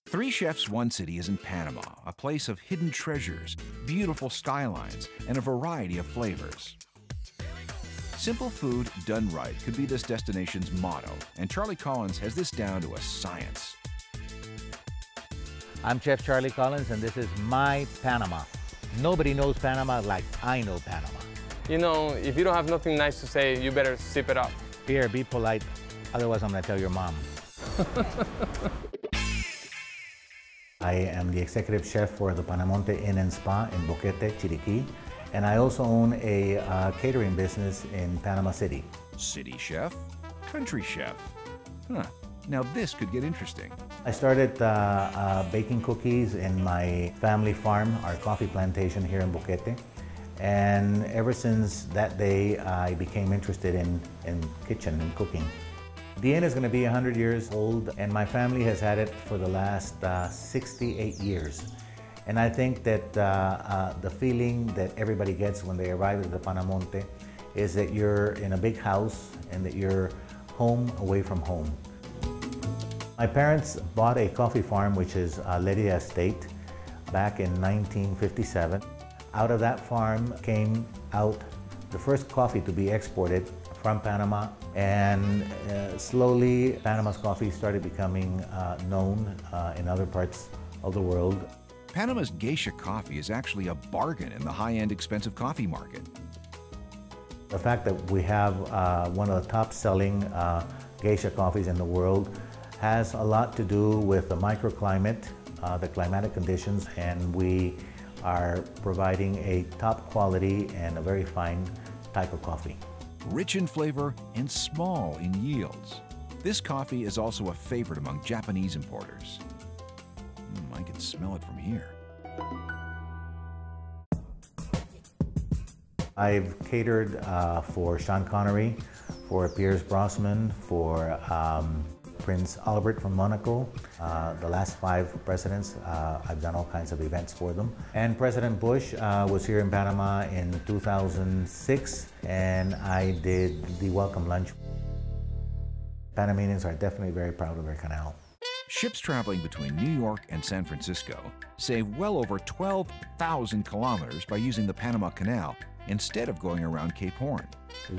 Three Chefs, One City is in Panama, a place of hidden treasures, beautiful skylines, and a variety of flavors. Simple food done right could be this destination's motto, and Charlie Collins has this down to a science. I'm Chef Charlie Collins, and this is my Panama. Nobody knows Panama like I know Panama. You know, if you don't have nothing nice to say, you better sip it up. Here, be polite, otherwise I'm gonna tell your mom. I am the executive chef for the Panamonte Inn and Spa in Boquete, Chiriquí, and I also own a catering business in Panama City. City chef, country chef. Huh. Now this could get interesting. I started baking cookies in my family farm, our coffee plantation here in Boquete. And ever since that day, I became interested in kitchen and cooking. The inn is going to be 100 years old, and my family has had it for the last 68 years. And I think that the feeling that everybody gets when they arrive at the Panamonte is that you're in a big house and that you're home away from home. My parents bought a coffee farm, which is Leria Estate, back in 1957. Out of that farm came out the first coffee to be exported from Panama, and slowly Panama's coffee started becoming known in other parts of the world. Panama's geisha coffee is actually a bargain in the high-end expensive coffee market. The fact that we have one of the top-selling geisha coffees in the world has a lot to do with the microclimate, the climatic conditions, and we are providing a top quality and a very fine type of coffee. Rich in flavor and small in yields. This coffee is also a favorite among Japanese importers. I can smell it from here. I've catered for Sean Connery, for Pierce Brosnan, for Prince Albert from Monaco. The last 5 presidents, I've done all kinds of events for them. And President Bush was here in Panama in 2006, and I did the welcome lunch. Panamanians are definitely very proud of their canal. Ships traveling between New York and San Francisco save well over 12,000 kilometers by using the Panama Canal instead of going around Cape Horn.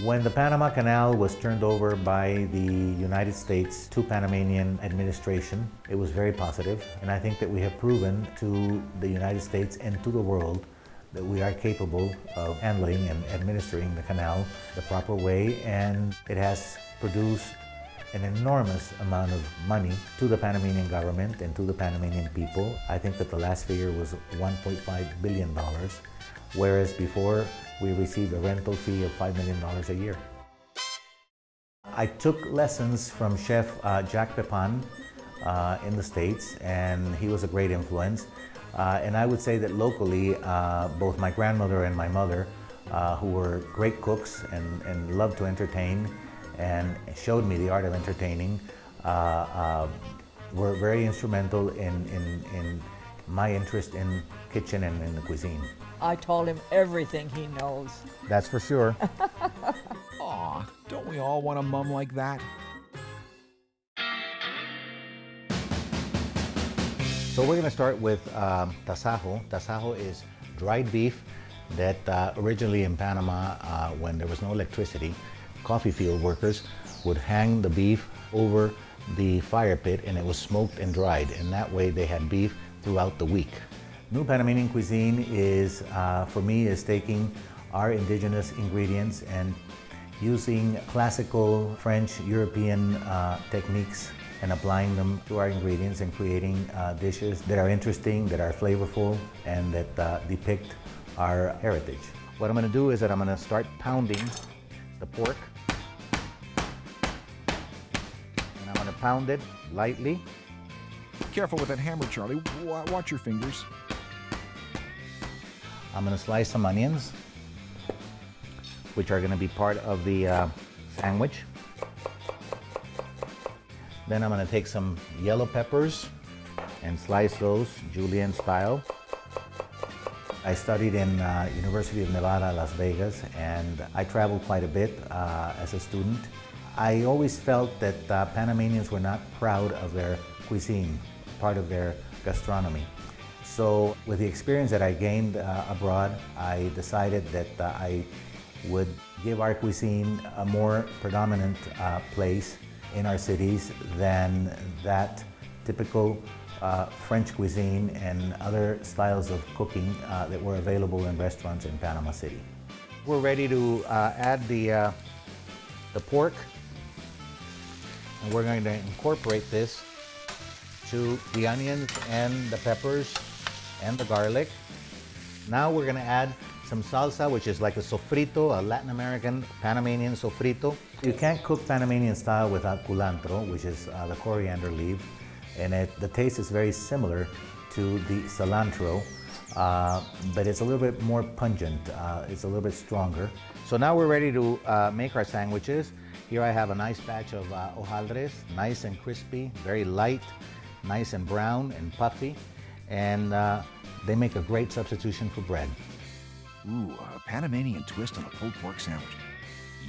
When the Panama Canal was turned over by the United States to Panamanian administration, it was very positive, and I think that we have proven to the United States and to the world that we are capable of handling and administering the canal the proper way, and it has produced an enormous amount of money to the Panamanian government and to the Panamanian people. I think that the last figure was $1.5 billion, whereas before we received a rental fee of $5 million a year. I took lessons from Chef Jack Pepin in the States, and he was a great influence. And I would say that locally, both my grandmother and my mother, who were great cooks and loved to entertain and showed me the art of entertaining, were very instrumental in my interest in kitchen and in the cuisine. I told him everything he knows. That's for sure. Aw, don't we all want a mom like that? So we're going to start with tasajo. Tasajo is dried beef that originally in Panama, when there was no electricity, coffee field workers would hang the beef over the fire pit, and it was smoked and dried, and that way they had beef throughout the week. New Panamanian cuisine is, for me, is taking our indigenous ingredients and using classical French, European techniques and applying them to our ingredients and creating dishes that are interesting, that are flavorful, and that depict our heritage. What I'm going to do is that I'm going to start pounding the pork. And I'm going to pound it lightly. Careful with that hammer, Charlie. Watch your fingers. I'm going to slice some onions, which are going to be part of the sandwich. Then I'm going to take some yellow peppers and slice those julienne style. I studied in University of Nevada, Las Vegas, and I traveled quite a bit as a student. I always felt that Panamanians were not proud of their cuisine. part of their gastronomy. So with the experience that I gained abroad, I decided that I would give our cuisine a more predominant place in our cities than that typical French cuisine and other styles of cooking that were available in restaurants in Panama City. We're ready to add the pork, and we're going to incorporate this to the onions and the peppers and the garlic. Now we're going to add some salsa, which is like a sofrito, a Latin American Panamanian sofrito. You can't cook Panamanian style without culantro, which is the coriander leaf, and the taste is very similar to the cilantro, but it's a little bit more pungent. It's a little bit stronger. So now we're ready to make our sandwiches. Here I have a nice batch of hojaldres, nice and crispy, very light, nice and brown and puffy, and they make a great substitution for bread. Ooh, a Panamanian twist on a pulled pork sandwich.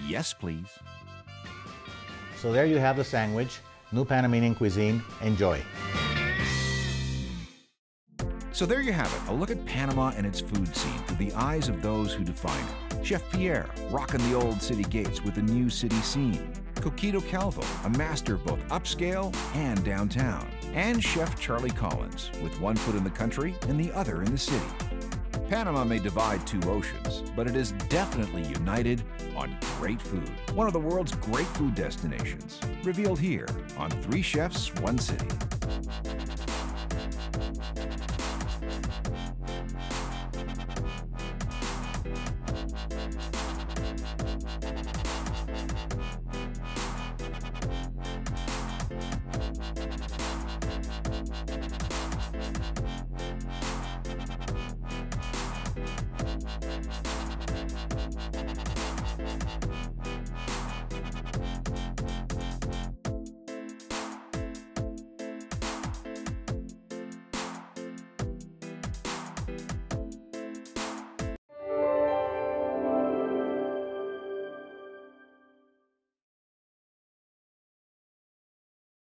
Yes, please. So there you have the sandwich, new Panamanian cuisine. Enjoy. So there you have it, a look at Panama and its food scene through the eyes of those who define it. Chef Pierre, rocking the old city gates with a new city scene. Coquito Calvo, a master of both upscale and downtown. And Chef Charlie Collins, with one foot in the country and the other in the city. Panama may divide two oceans, but it is definitely united on great food. One of the world's great food destinations, revealed here on Three Chefs, One City.